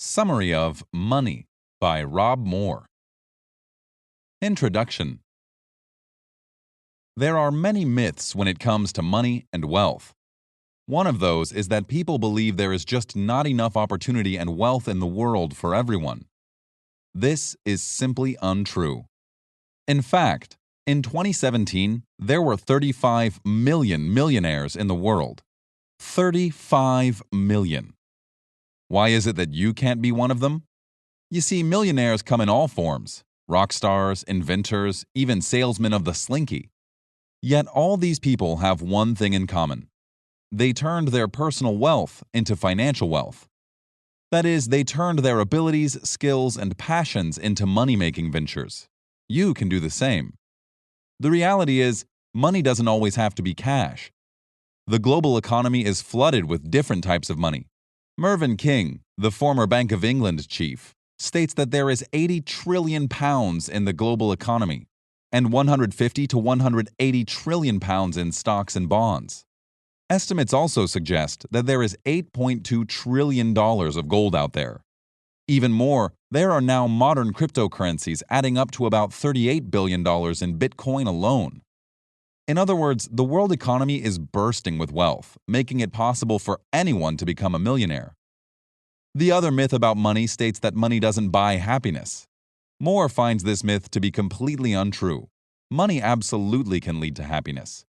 Summary of Money by Rob Moore. Introduction. There are many myths when it comes to money and wealth. One of those is that people believe there is just not enough opportunity and wealth in the world for everyone. This is simply untrue. In fact, in 2017, there were 35 million millionaires in the world. 35 million. Why is it that you can't be one of them? You see, millionaires come in all forms: rock stars, inventors, even salesmen of the slinky. Yet all these people have one thing in common. They turned their personal wealth into financial wealth. That is, they turned their abilities, skills, and passions into money-making ventures. You can do the same. The reality is, money doesn't always have to be cash. The global economy is flooded with different types of money. Mervyn King, the former Bank of England chief, states that there is 80 trillion pounds in the global economy and 150 to 180 trillion pounds in stocks and bonds. Estimates also suggest that there is $8.2 trillion of gold out there. Even more, there are now modern cryptocurrencies adding up to about $38 billion in Bitcoin alone. In other words, the world economy is bursting with wealth, making it possible for anyone to become a millionaire. The other myth about money states that money doesn't buy happiness. Moore finds this myth to be completely untrue. Money absolutely can lead to happiness.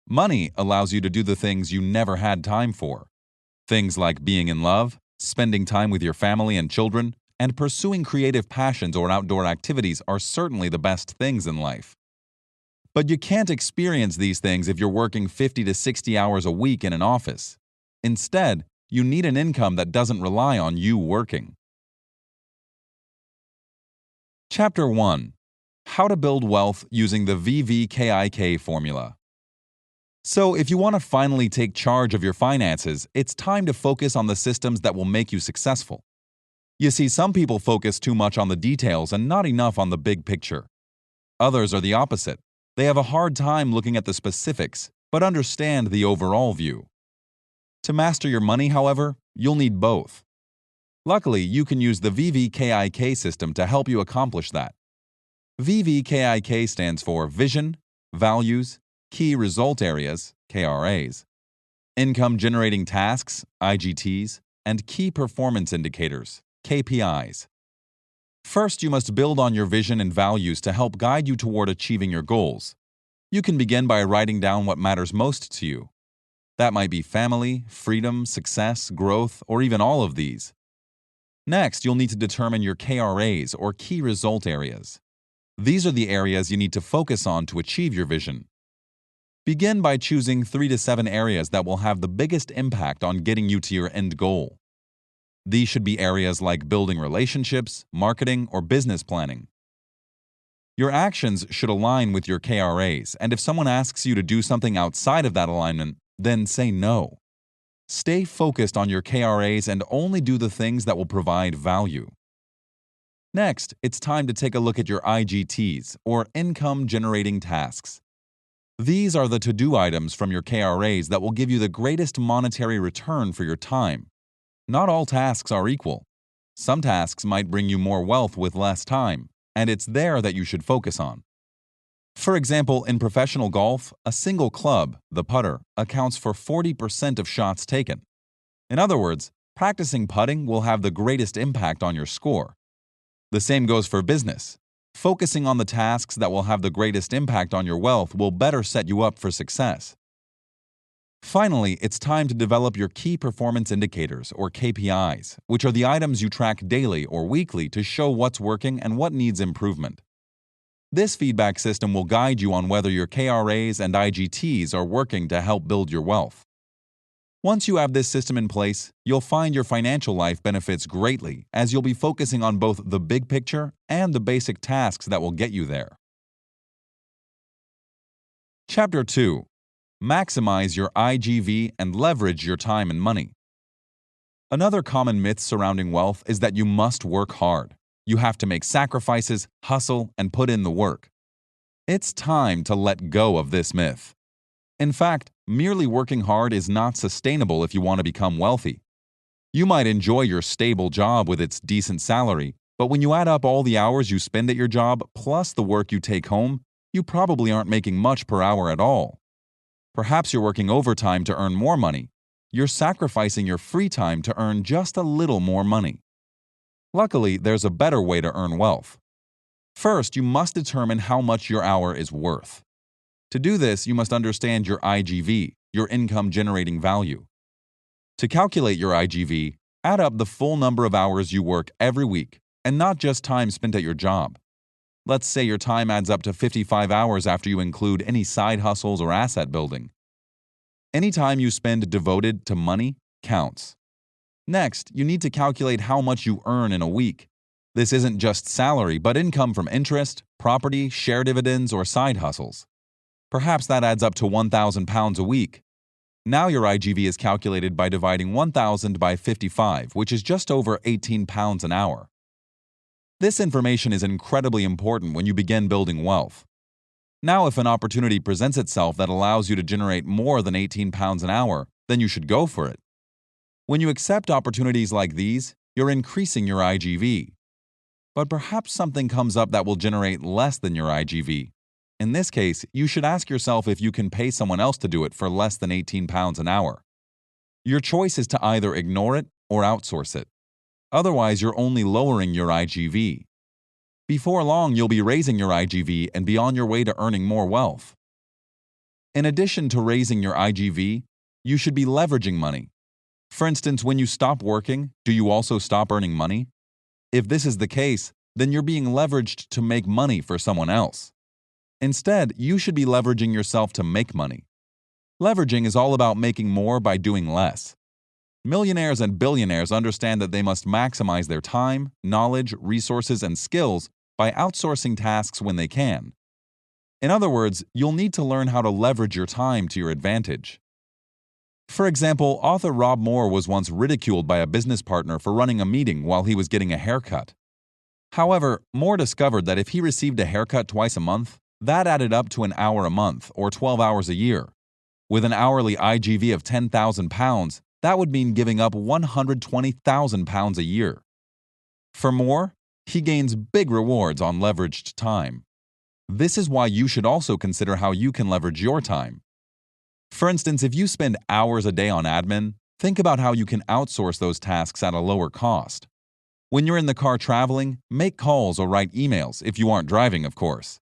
Money allows you to do the things you never had time for. Things like being in love, spending time with your family and children, and pursuing creative passions or outdoor activities are certainly the best things in life. But you can't experience these things if you're working 50 to 60 hours a week in an office. Instead, you need an income that doesn't rely on you working. Chapter 1. How to Build Wealth Using the VVKIK Formula. So, if you want to finally take charge of your finances, it's time to focus on the systems that will make you successful. You see, some people focus too much on the details and not enough on the big picture. Others are the opposite. They have a hard time looking at the specifics, but understand the overall view. To master your money, however, you'll need both. Luckily, you can use the VVKIK system to help you accomplish that. VVKIK stands for Vision, Values, Key Result Areas, KRAs, Income Generating Tasks, IGTs, and Key Performance Indicators, KPIs. First, you must build on your vision and values to help guide you toward achieving your goals. You can begin by writing down what matters most to you. That might be family, freedom, success, growth, or even all of these. Next, you'll need to determine your KRAs, or Key Result Areas. These are the areas you need to focus on to achieve your vision. Begin by choosing 3 to 7 areas that will have the biggest impact on getting you to your end goal. These should be areas like building relationships, marketing, or business planning. Your actions should align with your KRAs, and if someone asks you to do something outside of that alignment, then say no. Stay focused on your KRAs and only do the things that will provide value. Next, it's time to take a look at your IGTs, or Income Generating Tasks. These are the to-do items from your KRAs that will give you the greatest monetary return for your time. Not all tasks are equal. Some tasks might bring you more wealth with less time, and it's there that you should focus on. For example, in professional golf, a single club, the putter, accounts for 40% of shots taken. In other words, practicing putting will have the greatest impact on your score. The same goes for business. Focusing on the tasks that will have the greatest impact on your wealth will better set you up for success. Finally, it's time to develop your Key Performance Indicators, or KPIs, which are the items you track daily or weekly to show what's working and what needs improvement. This feedback system will guide you on whether your KRAs and IGTs are working to help build your wealth. Once you have this system in place, you'll find your financial life benefits greatly, as you'll be focusing on both the big picture and the basic tasks that will get you there. Chapter 2. Maximize your IGV and leverage your time and money. Another common myth surrounding wealth is that you must work hard. You have to make sacrifices, hustle, and put in the work. It's time to let go of this myth. In fact, merely working hard is not sustainable if you want to become wealthy. You might enjoy your stable job with its decent salary, but when you add up all the hours you spend at your job plus the work you take home, you probably aren't making much per hour at all. Perhaps you're working overtime to earn more money. You're sacrificing your free time to earn just a little more money. Luckily, there's a better way to earn wealth. First, you must determine how much your hour is worth. To do this, you must understand your IGV, your income generating value. To calculate your IGV, add up the full number of hours you work every week, and not just time spent at your job. Let's say your time adds up to 55 hours after you include any side hustles or asset building. Any time you spend devoted to money counts. Next, you need to calculate how much you earn in a week. This isn't just salary, but income from interest, property, share dividends, or side hustles. Perhaps that adds up to £1,000 a week. Now your IGV is calculated by dividing 1,000 by 55, which is just over £18 an hour. This information is incredibly important when you begin building wealth. Now, if an opportunity presents itself that allows you to generate more than £18 an hour, then you should go for it. When you accept opportunities like these, you're increasing your IGV. But perhaps something comes up that will generate less than your IGV. In this case, you should ask yourself if you can pay someone else to do it for less than £18 an hour. Your choice is to either ignore it or outsource it. Otherwise, you're only lowering your IGV. Before long, you'll be raising your IGV and be on your way to earning more wealth. In addition to raising your IGV, you should be leveraging money. For instance, when you stop working, do you also stop earning money? If this is the case, then you're being leveraged to make money for someone else. Instead, you should be leveraging yourself to make money. Leveraging is all about making more by doing less. Millionaires and billionaires understand that they must maximize their time, knowledge, resources, and skills by outsourcing tasks when they can. In other words, you'll need to learn how to leverage your time to your advantage. For example, author Rob Moore was once ridiculed by a business partner for running a meeting while he was getting a haircut. However, Moore discovered that if he received a haircut twice a month, that added up to an hour a month, or 12 hours a year. With an hourly IGV of £10,000, that would mean giving up £120,000 a year. For Moore, he gains big rewards on leveraged time. This is why you should also consider how you can leverage your time. For instance, if you spend hours a day on admin, think about how you can outsource those tasks at a lower cost. When you're in the car traveling, make calls or write emails, if you aren't driving, of course.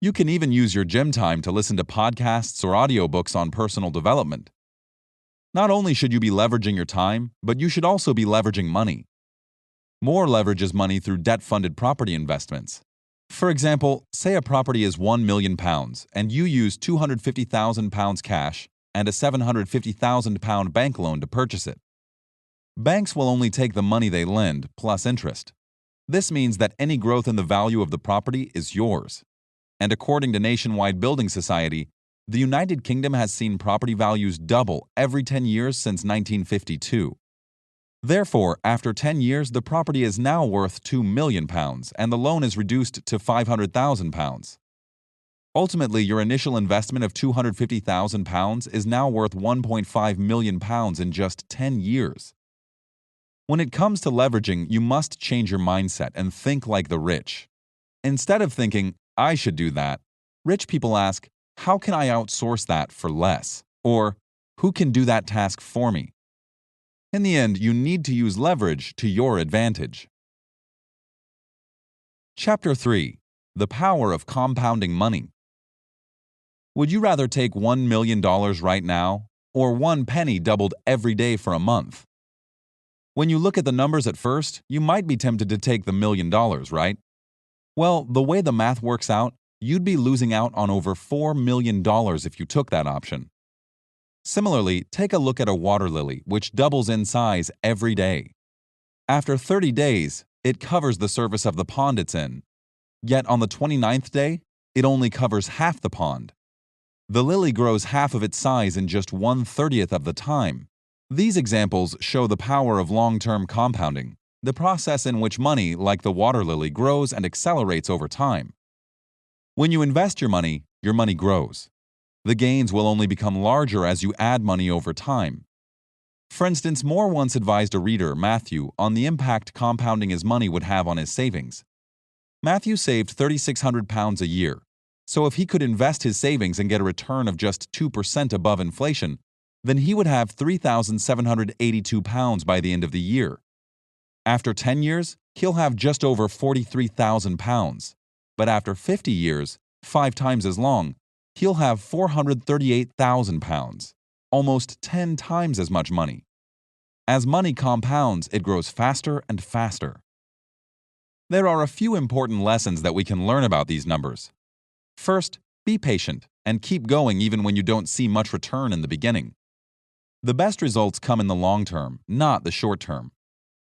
You can even use your gym time to listen to podcasts or audiobooks on personal development. Not only should you be leveraging your time, but you should also be leveraging money. Moore leverages money through debt-funded property investments. For example, say a property is £1 million and you use £250,000 cash and a £750,000 bank loan to purchase it. Banks will only take the money they lend plus interest. This means that any growth in the value of the property is yours. And according to Nationwide Building Society, the United Kingdom has seen property values double every 10 years since 1952. Therefore, after 10 years, the property is now worth £2 million and the loan is reduced to £500,000. Ultimately, your initial investment of £250,000 is now worth £1.5 million in just 10 years. When it comes to leveraging, you must change your mindset and think like the rich. Instead of thinking, I should do that, rich people ask, how can I outsource that for less? Or, who can do that task for me? In the end, you need to use leverage to your advantage. Chapter 3. The Power of Compounding Money. Would you rather take $1 million right now, or 1 penny doubled every day for a month? When you look at the numbers at first, you might be tempted to take the $1 million, right? Well, the way the math works out, you'd be losing out on over $4 million if you took that option. Similarly, take a look at a water lily, which doubles in size every day. After 30 days, it covers the surface of the pond it's in. Yet on the 29th day, it only covers half the pond. The lily grows half of its size in just 1/30th of the time. These examples show the power of long-term compounding, the process in which money, like the water lily, grows and accelerates over time. When you invest your money grows. The gains will only become larger as you add money over time. For instance, Moore once advised a reader, Matthew, on the impact compounding his money would have on his savings. Matthew saved £3,600 a year, so if he could invest his savings and get a return of just 2% above inflation, then he would have £3,782 by the end of the year. After 10 years, he'll have just over £43,000, but after 50 years, 5 times as long, he'll have £438,000, almost 10 times as much money. As money compounds, it grows faster and faster. There are a few important lessons that we can learn about these numbers. First, be patient and keep going even when you don't see much return in the beginning. The best results come in the long term, not the short term.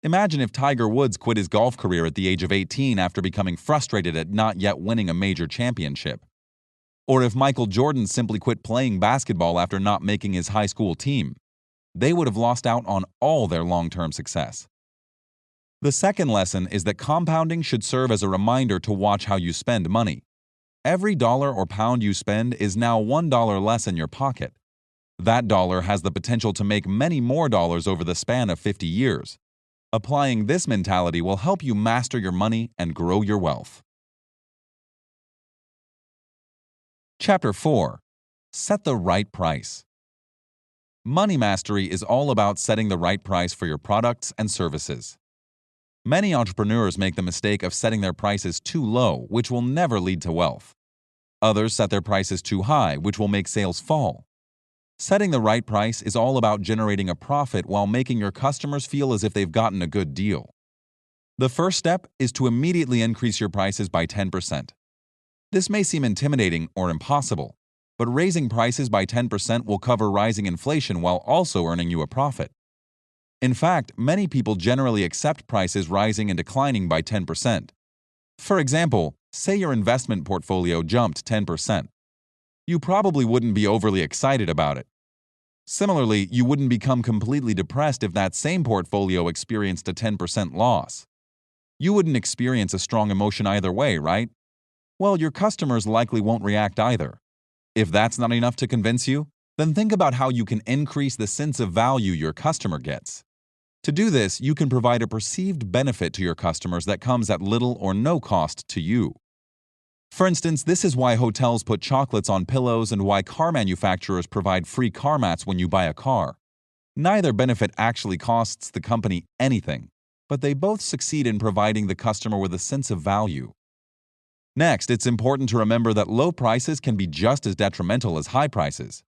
Imagine if Tiger Woods quit his golf career at the age of 18 after becoming frustrated at not yet winning a major championship. Or if Michael Jordan simply quit playing basketball after not making his high school team. They would have lost out on all their long-term success. The second lesson is that compounding should serve as a reminder to watch how you spend money. Every dollar or pound you spend is now $1 less in your pocket. That dollar has the potential to make many more dollars over the span of 50 years. Applying this mentality will help you master your money and grow your wealth. Chapter 4. Set the right price. Money mastery is all about setting the right price for your products and services. Many entrepreneurs make the mistake of setting their prices too low, which will never lead to wealth. Others set their prices too high, which will make sales fall. Setting the right price is all about generating a profit while making your customers feel as if they've gotten a good deal. The first step is to immediately increase your prices by 10%. This may seem intimidating or impossible, but raising prices by 10% will cover rising inflation while also earning you a profit. In fact, many people generally accept prices rising and declining by 10%. For example, say your investment portfolio jumped 10%. You probably wouldn't be overly excited about it. Similarly, you wouldn't become completely depressed if that same portfolio experienced a 10% loss. You wouldn't experience a strong emotion either way, right? Well, your customers likely won't react either. If that's not enough to convince you, then think about how you can increase the sense of value your customer gets. To do this, you can provide a perceived benefit to your customers that comes at little or no cost to you. For instance, this is why hotels put chocolates on pillows and why car manufacturers provide free car mats when you buy a car. Neither benefit actually costs the company anything, but they both succeed in providing the customer with a sense of value. Next, it's important to remember that low prices can be just as detrimental as high prices.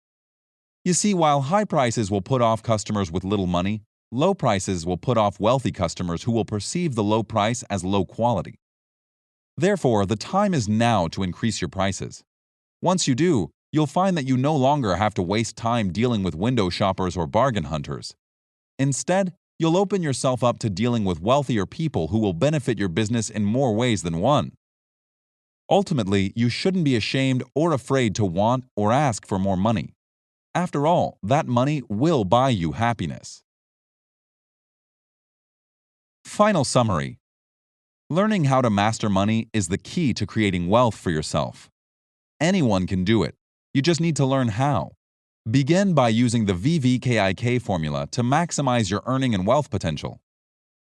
You see, while high prices will put off customers with little money, low prices will put off wealthy customers who will perceive the low price as low quality. Therefore, the time is now to increase your prices. Once you do, you'll find that you no longer have to waste time dealing with window shoppers or bargain hunters. Instead, you'll open yourself up to dealing with wealthier people who will benefit your business in more ways than one. Ultimately, you shouldn't be ashamed or afraid to want or ask for more money. After all, that money will buy you happiness. Final summary. Learning how to master money is the key to creating wealth for yourself. Anyone can do it. You just need to learn how. Begin by using the VVKIK formula to maximize your earning and wealth potential.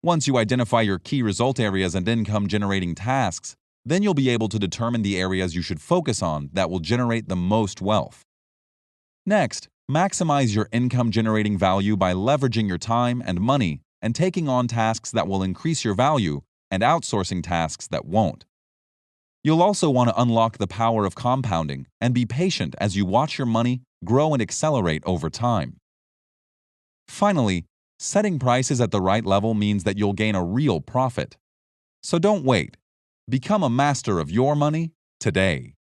Once you identify your key result areas and income-generating tasks, then you'll be able to determine the areas you should focus on that will generate the most wealth. Next, maximize your income-generating value by leveraging your time and money and taking on tasks that will increase your value and outsourcing tasks that won't. You'll also want to unlock the power of compounding and be patient as you watch your money grow and accelerate over time. Finally, setting prices at the right level means that you'll gain a real profit. So don't wait. Become a master of your money today.